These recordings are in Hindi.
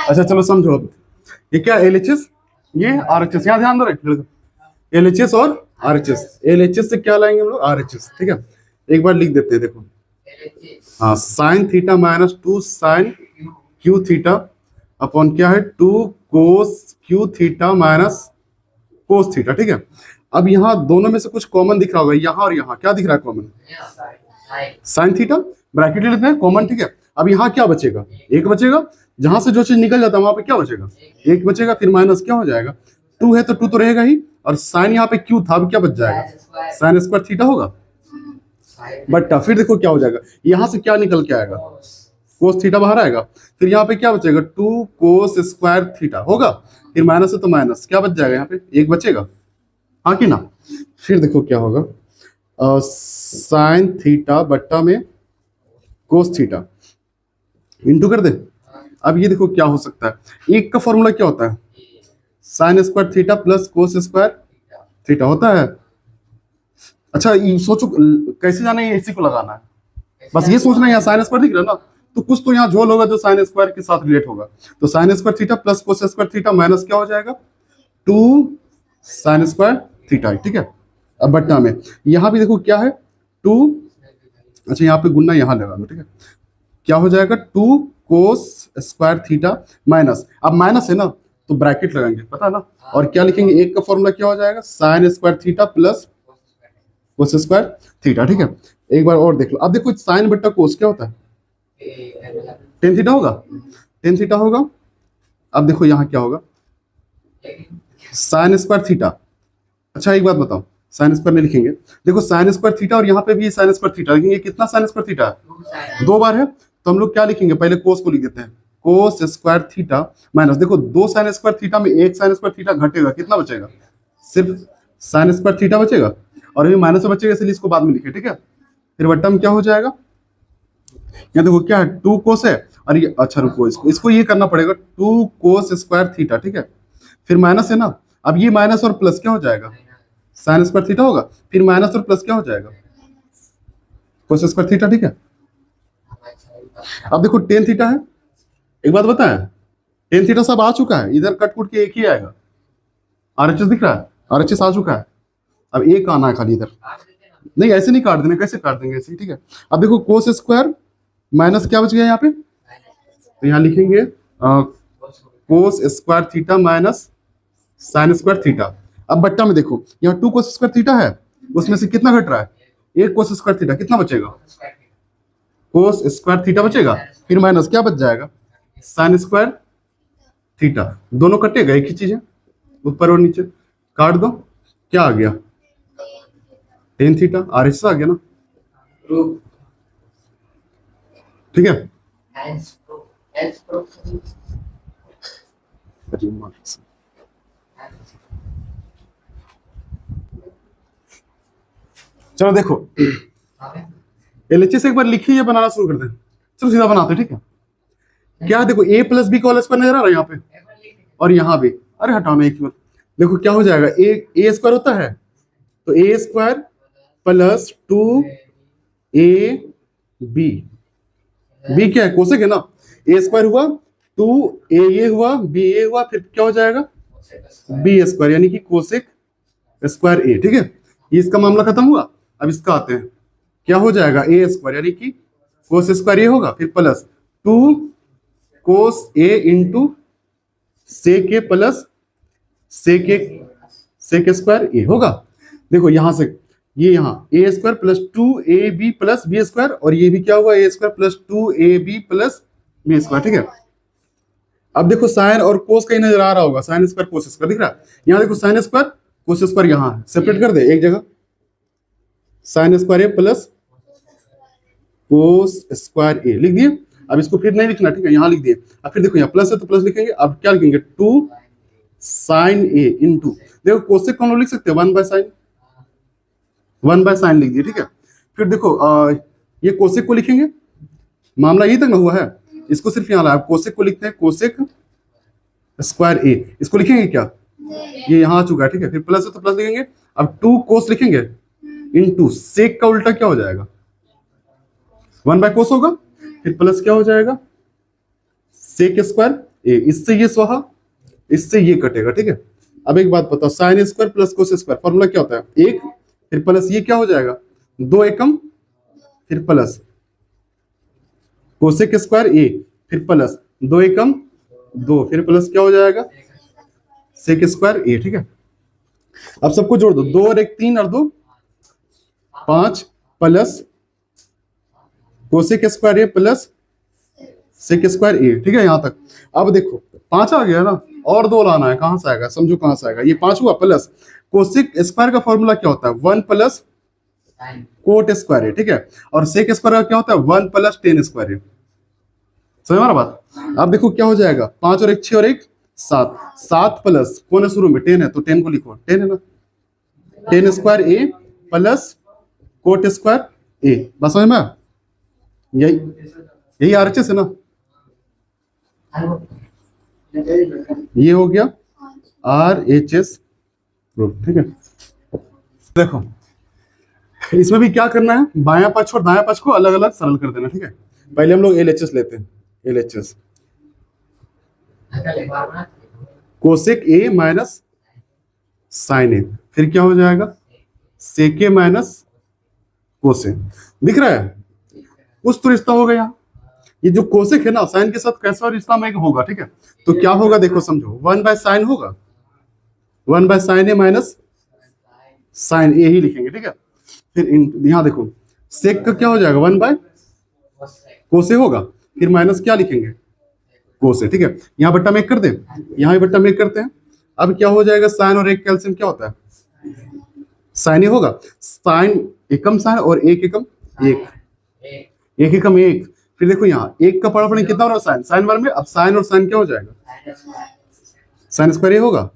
अच्छा चलो समझो अब, ये क्या LHS, ये RHS, यहाँ ध्यान दो रे, LHS और RHS, LHS से क्या लाएंगे हम लोग, RHS, ठीक है। एक बार लिख देते हैं, देखो, हाँ, sine theta minus 2 sine cube theta upon क्या है 2 cos cube theta minus cos theta, ठीक है। अब यहाँ दोनों में से कुछ कॉमन दिख रहा होगा, यहाँ और यहाँ क्या दिख रहा है कॉमन, साइन थीटा, ब्रैकेट ले लेते हैं कॉमन, ठीक है। अब यहाँ क्या बचेगा, एक बचेगा, जहां से जो चीज निकल जाता है वहां पे क्या बचेगा, एक बचेगा, फिर माइनस क्या हो जाएगा, 2 है तो 2 तो रहेगा ही, और साइन यहाँ पे क्यू था, अब क्या बच जाएगा, साइन स्क्वायर थीटा होगा, बट फिर देखो क्या हो जाएगा, यहाँ से क्या निकल के आएगा, कोस थीटा बाहर आएगा, फिर यहाँ पे क्या बचेगा 2 कोस स्क्वायर थीटा होगा, फिर माइनस है तो माइनस क्या बच जाएगा, यहाँ पे एक बचेगा, हाँ कि ना। फिर देखो क्या होगा, साइन थीटा बट्टा में कोस थीटा इंटू कर दे। अब ये देखो क्या हो सकता है, एक का फॉर्मूला क्या होता है, sine square theta plus cos square theta होता है। अच्छा ये सोचो कैसे जाना है, इसी को लगाना है, बस ये सोचना है, यहाँ साइन स्क्वायर दिख रहा है ना, तो कुछ तो यहाँ झोल होगा जो साइन स्क्वायर के साथ रिलेट होगा, तो sine square theta plus cos square theta minus क्या हो जाएगा 2 साइन स्क्वायर थीटा, ठीक है। अब बट्टा में यहाँ भी देखो क्या है 2, अच्छा यहाँ पे गुन्ना यहाँ लगा लो, ठीक है, क्या हो जाएगा 2 कोस स्क्वायर थीटा माइनस, अब माइनस है ना तो ब्रैकेट लगाएंगे, पता है ना, और क्या लिखेंगे, एक का फॉर्मूला क्या हो जाएगा sine square theta plus cos square theta, ठीक है। एक बार और देख लो, अब देखो साइन बट्टा कोस क्या होता है, टेन थीटा होगा, टेन थीटा होगा। अब देखो यहाँ क्या होगा, साइन स्क्वायर थीटा, अच्छा एक बात बताओ, साइन स्क्वायर नहीं लिखेंगे, देखो साइन स्क्वायर थीटा और यहाँ पे भी साइन स्क्वायर थीटा लिखेंगे, कितना साइन स्क्वायर थीटा है, 2 बार है, तो हम लोग क्या लिखेंगे, पहले कोस को लिख देते हैं, कोस स्क्वायर थीटा माइनस, देखो 2 साइन स्क्वायर थीटा में 1 साइन स्क्वायर थीटा घटेगा, कितना बचेगा, सिर्फ साइन स्क्वायर थीटा बचेगा, और अभी माइनस में बचेगा इसलिए इसको बाद में लिखे, ठीक है। फिर बट्टा में क्या हो जाएगा, यहाँ देखो क्या है 2 कोस है, और ये अच्छा रुको, इसको ये करना पड़ेगा 2 कोस स्क्वायर थीटा, ठीक है, फिर माइनस है ना, अब ये माइनस और प्लस क्या हो जाएगा, साइन स्क्वायर थीटा होगा, फिर माइनस और प्लस क्या हो जाएगा, कोस स्क्वायर थीटा, ठीक है। अब देखो टेन थीटा है, एक बात बताएं, टेन थीटा सब आ चुका है, इधर कट कुट के एक ही आएगा, RHS दिख रहा है, RHS आ चुका है, अब एक आना है खाली इधर, नहीं ऐसे नहीं काट देने, कैसे काट देंगे ऐसे, ठीक है। अब देखो कोस स्क्वायर माइनस क्या बच गया यहाँ पे, तो यहाँ लिखेंगे cos square theta minus sine square theta. अब बट्टा में देखो यहाँ 2 कोस स्क्वायर थीटा है, उसमें से कितना घट रहा है, 1 कोस स्क्वायर थीटा, कितना बचेगा, कोस स्क्वायर थीटा बचेगा, फिर माइनस क्या बच जाएगा, साइन स्क्वायर थीटा, दोनों कटेगा, एक ही चीज है, ऊपर और नीचे काट दो, क्या आ गया टेन थीटा, RHS आ गया ना, ठीक है। चलो देखो LHS एक बार लिखिए, बनाना शुरू कर दें, चलो सीधा बनाते हैं, ठीक है। क्या देखो a प्लस बी का होल स्क्वायर नजर आ रहा है यहाँ पे, और यहाँ भी, अरे हटाना एक, देखो क्या हो जाएगा, ए स्क्वायर होता है, तो ए स्क्वायर प्लस 2ab, बी क्या है, कोसेक है ना, ए स्क्वायर हुआ 2a ये हुआ, बी ए हुआ, फिर क्या हो जाएगा बी स्क्वायर, यानी कि कोसेक स्क्वायर ए, ठीक है। ये इसका मामला खत्म हुआ, अब इसका आते हैं, क्या हो जाएगा ए स्क्वायर यानी कि कोस स्क्वायर ए होगा, फिर plus 2 cos A into sec A plus sec square A होगा। देखो यहां से ये यहाँ A square plus 2ab plus B square, और ये भी क्या हुआ A square plus 2ab plus B square, ठीक है। अब देखो साइन और कोस कहीं नजर आ रहा होगा, साइन स्क्वायर कोस स्क्वायर दिख रहा है, यहाँ देखो साइन स्क्वायर कोस स्क्वायर यहाँ है, सेपरेट कर दे एक जगह, साइन स्क्वायर ए प्लस कोस स्क्वायर ए लिख दिए। अब इसको फिर नहीं लिखना, ठीक है, यहाँ लिख दिए। अब फिर देखो यहाँ प्लस है तो प्लस लिखेंगे, अब क्या लिखेंगे 2 साइन ए इंटू, देखो कोसेक कौन लिख सकते हैं 1 बाय साइन, 1 बाय साइन लिख दिए, ठीक है। फिर देखो ये कोसेक को लिखेंगे, मामला यही तक ना हुआ है, इसको सिर्फ यहाँ लाया, कोसेक को लिखते हैं कोसेक स्क्वायर ए, इसको लिखेंगे क्या, ये यहाँ आ चुका है, ठीक है। फिर प्लस है तो प्लस लिखेंगे, अब 2 कोस लिखेंगे इंटू सेक का उल्टा क्या हो जाएगा 1 बाय कोस होगा, फिर प्लस क्या हो जाएगा सेक स्क्वायर ए, इससे ये स्वाहा, इससे ये कटेगा, ठीक है। अब एक बात बताओ, sine square plus cos square formula क्या होता है? एक, फिर प्लस ये क्या हो जाएगा, दो एकम, फिर प्लस कोसेक स्क्वायर ए, फिर प्लस दो एकम दो, फिर प्लस क्या हो जाएगा, सेक स्क्वायर ए, ठीक है। अब सबको जोड़ दो, दो और एक तीन और दो पांच, प्लस कोसेक स्क्वायर ए प्लस सेक स्क्वायर ए, ठीक है, यहां तक। अब देखो पांच आ गया ना, और दो लाना है, कहां से आएगा, समझो कहां से आएगा, ये पांच हुआ, प्लस कोसेक स्क्वायर का फॉर्मूला क्या होता है, वन प्लस कोट स्क्वायर है, ठीक है। और सेक स्क्वायर का क्या होता है, वन प्लस टेन स्क्वायर है। समझ हमारा बात। अब देखो क्या हो जाएगा, पांच और एक छह और एक सात, सात प्लस कौन है शुरू में, टेन है, तो टेन को लिखो, टेन है ना, टेन स्क्वायर ए प्लस कोट स्क्वायर ए, बस समझ में, यही यही आरएचएस है ना, ये हो गया आरएचएस प्रूफ, ठीक है। देखो इसमें भी क्या करना है, बायां पक्ष और दायां पक्ष को अलग अलग सरल कर देना, ठीक है। पहले हम लोग एलएचएस लेते हैं, LHS cosec A minus sine A, फिर क्या हो जाएगा, सेक ए माइनस कोसे, दिख रहा है, कुछ तो रिश्ता होगा यहाँ। ये जो कोसेक है ना, साइन के साथ कैसा रिश्ता में होगा, ठीक है। तो क्या होगा देखो समझो, वन बाय साइन होगा, one by sine A minus sine A ही लिखेंगे, ठीक है। फिर यहाँ देखो सेक का क्या हो जाएगा, वन बाय कोसे होगा, फिर माइनस क्या लिखेंगे, कोसे, ठीक है। यहाँ बट्टा में एक कर दे, यहाँ भी बट्टा में एक करते हैं। अब क्या हो जाएगा, साइन और एक कैल्सियम क्या होता है, साइन ही होगा, साइन एकम साइन और एक एकम एक, एक एकम एक। फिर देखो यहाँ एक का पड़ा पड़े कितना हो रहा है, साइन, साइन वन में, अब साइन और साइन क्या हो जाएगा, साइन स्क्वायर होगा।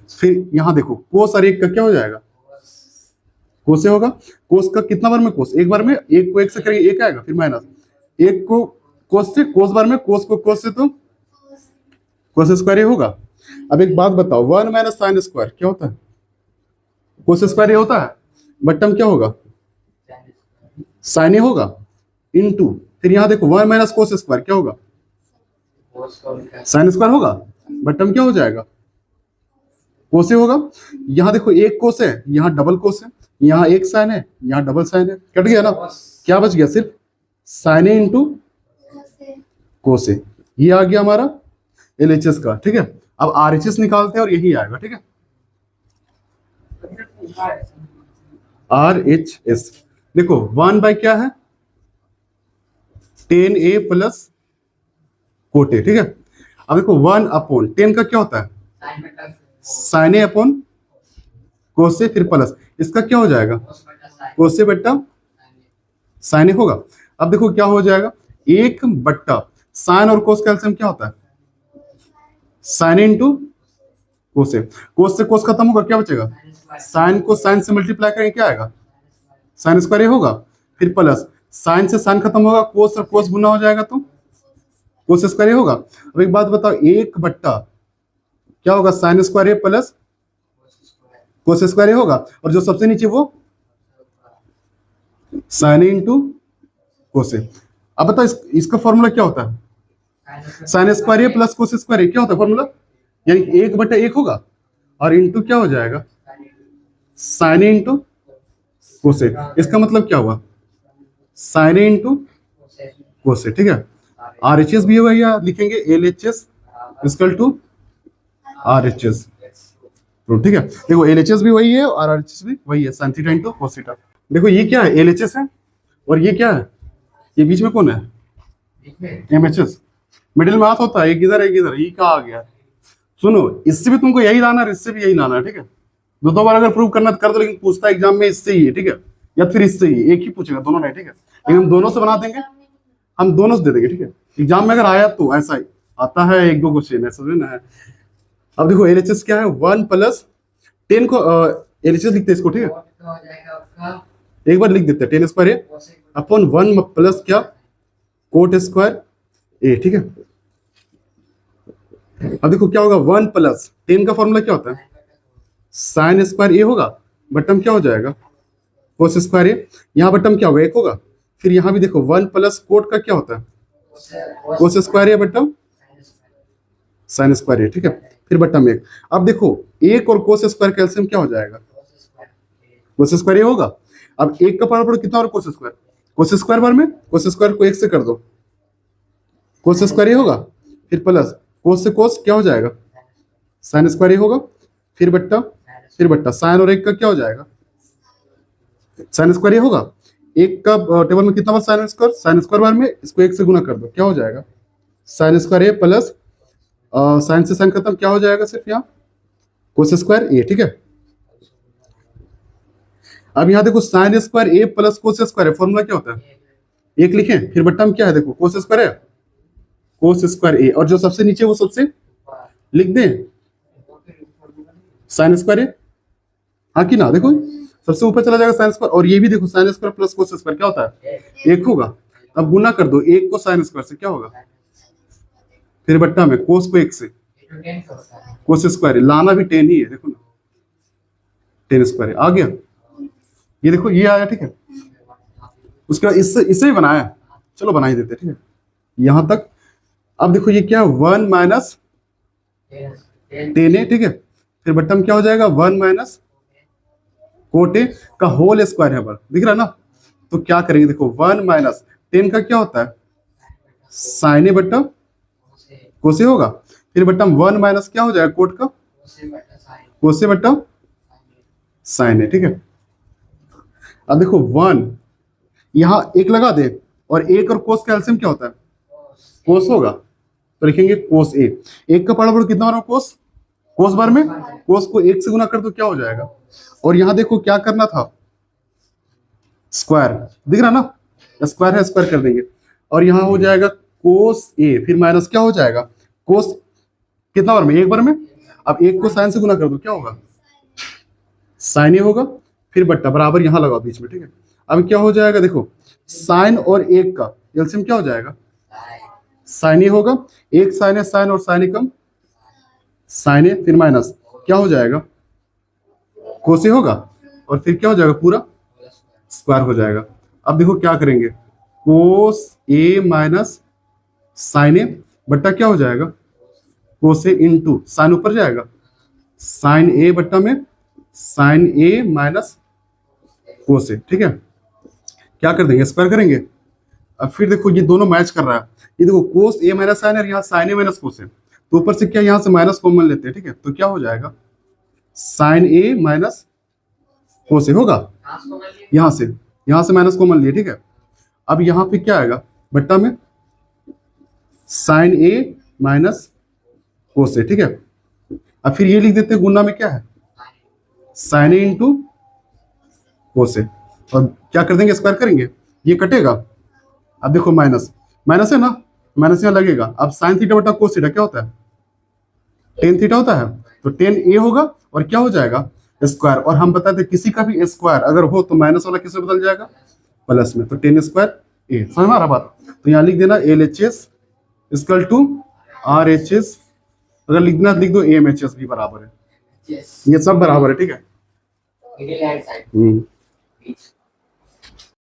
फिर यहाँ देखो कोस और एक का क्या हो जाएगा, कोसे होगा, कोस का कितना बार में कोस, एक बार में, एक को एक से करेंगे एक आएगा, फिर माइनस एक को कोस से, कोस बार में, कोस को कोस से तो कोस स्क्वायर होगा। अब एक बात बताओ, वन माइनस साइन स्क्वायर क्या होता है, कोस स्क्वायर होता है, बट्टम क्या होगा, साइन ए होगा, इनटू, फिर यहाँ देखो वन माइनस कोस स्क्वायर क्या होगा, साइन स्क्वायर होगा, बट्टम क्या हो जाएगा, कोसे होगा। यहाँ देखो एक कोस है, यहाँ डबल कोस है, यहाँ एक साइन है, यहाँ डबल साइन है, कट गया ना, क्या बच गया, सिर्फ साइन ए इंटू कोसे, ये आ गया हमारा एलएचएस का, ठीक है। अब आरएचएस निकालते हैं और यही आएगा, ठीक है, आरएचएस। देखो वन बाय क्या है, टेन ए प्लस कोटे, ठीक है। अब देखो वन अपॉन टेन का क्या होता है, साइन ए अपॉन कोसे, फिर प्लस इसका क्या हो जाएगा, कोसे बट्टा साइन ए होगा। अब देखो क्या हो जाएगा, एक बट्टा साइन और कोस का एलसीएम क्या होता है, साइन इंटू कोसे, कोस से कोस खत्म होगा, क्या बचेगा, साइन को साइन से मल्टीप्लाई करेंगे क्या आएगा, साइन स्क्वायर होगा, फिर प्लस साइन से साइन खत्म होगा, कोस और कोस गुना हो जाएगा तो कोस स्क्वायर होगा। अब एक बात बताओ, एक बट्टा क्या होगा, sine square plus cos square होगा, और जो सबसे नीचे वो साइन इंटू कोसे। अब बताओ इसका फॉर्मूला क्या होता है, sine square plus cos square क्या होता है फॉर्मूला, यानी एक बट्टा एक होगा और इंटू क्या हो जाएगा, साइन इंटू कोसे। इसका मतलब क्या हुआ, साइन इंटू कोसे, ठीक है। आरएचएस भी होगा, या लिखेंगे एलएचएस इक्वल टू आरएचएस, ठीक है। देखो एलएचएस भी वही है और आरएचएस भी वही है, sine theta into cos theta. देखो ये क्या है, एलएचएस है, और ये क्या है, ये बीच में कौन है, एमएचएस, मिडिल में हाथ होता है, एक इधर एक इधर, ये कहाँ आ गया। सुनो इससे भी तुमको यही लाना है, इससे भी यही लाना है, ठीक है। दो बार अगर प्रूव करना कर दो, लेकिन पूछता है एग्जाम में इससे ही है, ठीक है, या फिर इससे ही, एक ही पूछेगा, दोनों नहीं, ठीक है। लेकिन हम दोनों से बना देंगे, हम दोनों से दे देंगे, ठीक है। एग्जाम में अगर आया तो ऐसा ही आता है, एक दो क्वेश्चन ऐसा ना है। अब देखो एलएचएस क्या है, वन प्लस टेन को एलएचएस लिखते हैं इसको, ठीक है, एक बार लिख देते हैं, टेन स्क्वायर ए अपॉन वन प्लस क्या, कोट स्क्वायर ए, ठीक है। अब देखो क्या होगा, वन प्लस टेन का फॉर्मूला क्या होता है, साइन स्क्वायर ए होगा, बटम क्या हो जाएगा, कोस स्क्वायर ए, यहाँ बटम क्या होगा, एक होगा। फिर यहाँ भी देखो वन प्लस कोट का क्या होता है, कोस स्क्वायर ए बट्टा साइन स्क्वायर ए, ठीक है। फिर बट्टा में एक। अब देखो एक और कोस स्क्वायर का एलसीएम क्या हो जाएगा, कोस स्क्वायर ए होगा। अब एक का पावर कितना और cos square, cos square bar में कोस स्क्वायर को एक से कर दो, कोस स्क्वायर ए होगा। फिर प्लस कोस से कोस क्या हो जाएगा, साइन स्क्वायर ए होगा। फिर बट्टा साइन और एक का क्या हो जाएगा, साइन स्क्वायर ए होगा। एक का टेबल में कितना बार साइन स्क्वायर बार में इसको एक से गुना कर दो, क्या हो जाएगा, साइन स्क्वायर ए प्लस साइन से साइन खत्म, क्या हो जाएगा सिर्फ यहाँ कोस स्क्वायर ए, ठीक है। अब यहाँ देखो साइन स्क्वायर ए प्लस कोस स्क्वायर है, फॉर्मूला क्या होता है, एक लिखें। फिर बट्टा में क्या है, देखो कोस स्क्वायर है, कोस स्क्वायर ए, और जो सबसे नीचे वो सबसे लिख दें साइन स्क्वायर ए, हाँ कि ना, देखो सबसे ऊपर चला जाएगा साइन स्क्वायर, और ये भी देखो sine square plus cos square क्या होता है, एक होगा। अब गुना कर दो एक को साइन स्क्वायर से, क्या होगा, फिर बट्टा में कोस को एक से, कोस स्क्वायर लाना भी 10 ही है, देखो ना 10 स्क्वायर आ गया, ये देखो ये आया, ठीक है। उसके बाद इससे ही बनाया, चलो बना ही देते, ठीक है यहां तक। अब देखो ये क्या, 1 माइनस 10 है, ठीक है। फिर बट्टा में क्या हो जाएगा, 1 माइनस कोट ए का होल स्क्वायर है, बड़ा दिख रहा है ना। तो क्या करेंगे, देखो 1 माइनस 10 का क्या होता है, साइन ए बट्टा कोसे होगा। फिर बट्टा 1 माइनस क्या हो जाएगा, कोट का कोसे बट्टा साइन है, ठीक है। अब देखो 1 यहां एक लगा दे, और एक और कोस का एलसीएम क्या होता है, कोस होगा, तो लिखेंगे कोस ए। एक का पढ़ा कितना हो रहा है, कोस बार में कोस को एक से गुना कर दो, क्या हो जाएगा। और यहां देखो क्या करना था, स्क्वायर दिख रहा ना, स्क्वायर है स्क्वायर कर देंगे, और यहां हो जाएगा कोस ए, फिर माइनस क्या हो जाएगा, कोस कितना बार में, एक बार में। अब एक को साइन से गुना कर दो, क्या होगा, साइन ए होगा। फिर बट्टा बराबर यहां लगाओ बीच में, ठीक है। अब क्या हो जाएगा, देखो साइन और एक का एलसीएम क्या हो जाएगा, साइन ए होगा। एक साइन है, साइन और साइन कम साइन ए, फिर माइनस क्या हो जाएगा, कोस ए होगा, और फिर क्या हो जाएगा, पूरा स्क्वायर हो जाएगा। अब देखो क्या करेंगे, कोस ए माइनस साइन ए बट्टा क्या हो जाएगा, कोस ए इंटू साइन ऊपर जाएगा, साइन ए बट्टा में साइन ए माइनस कोस ए, ठीक है। क्या कर देंगे, स्क्वायर करेंगे। अब फिर देखो ये दोनों मैच कर रहा है, ये देखो कोस ए माइनस साइन है, यहाँ साइन ए माइनस कोस है, तो ऊपर से क्या यहाँ से माइनस कॉमन लेते हैं, ठीक है। तो क्या हो जाएगा, साइन ए माइनस कोस ए होगा, यहाँ से माइनस कॉमन लिए, ठीक है। अब यहाँ पे क्या आएगा, बट्टा में साइन ए माइनस कोस ए, ठीक है। अब फिर ये लिख देते हैं, गुना में क्या है, साइन ए इंटू कोस ए, और क्या कर देंगे, स्क्वायर करेंगे, ये कटेगा। अब देखो माइनस माइनस है ना, माइनस यहाँ लगेगा। अब साइन थीटा बटा कोस थीटा क्या होता है, टेन थीटा होता है, तो 10 ए होगा, और क्या हो जाएगा, स्क्वायर। और हम बताते हैं किसी का भी स्क्वायर अगर हो तो माइनस वाला किसमें बदल जाएगा, प्लस में, तो 10 स्क्वायर ए, समझ में आ रहा बात। तो यहाँ लिख देना LHS इक्वल टू RHS, अगर लिखना लिख दो AMHS भी बराबर है, ये सब बराबर है, ठीक है।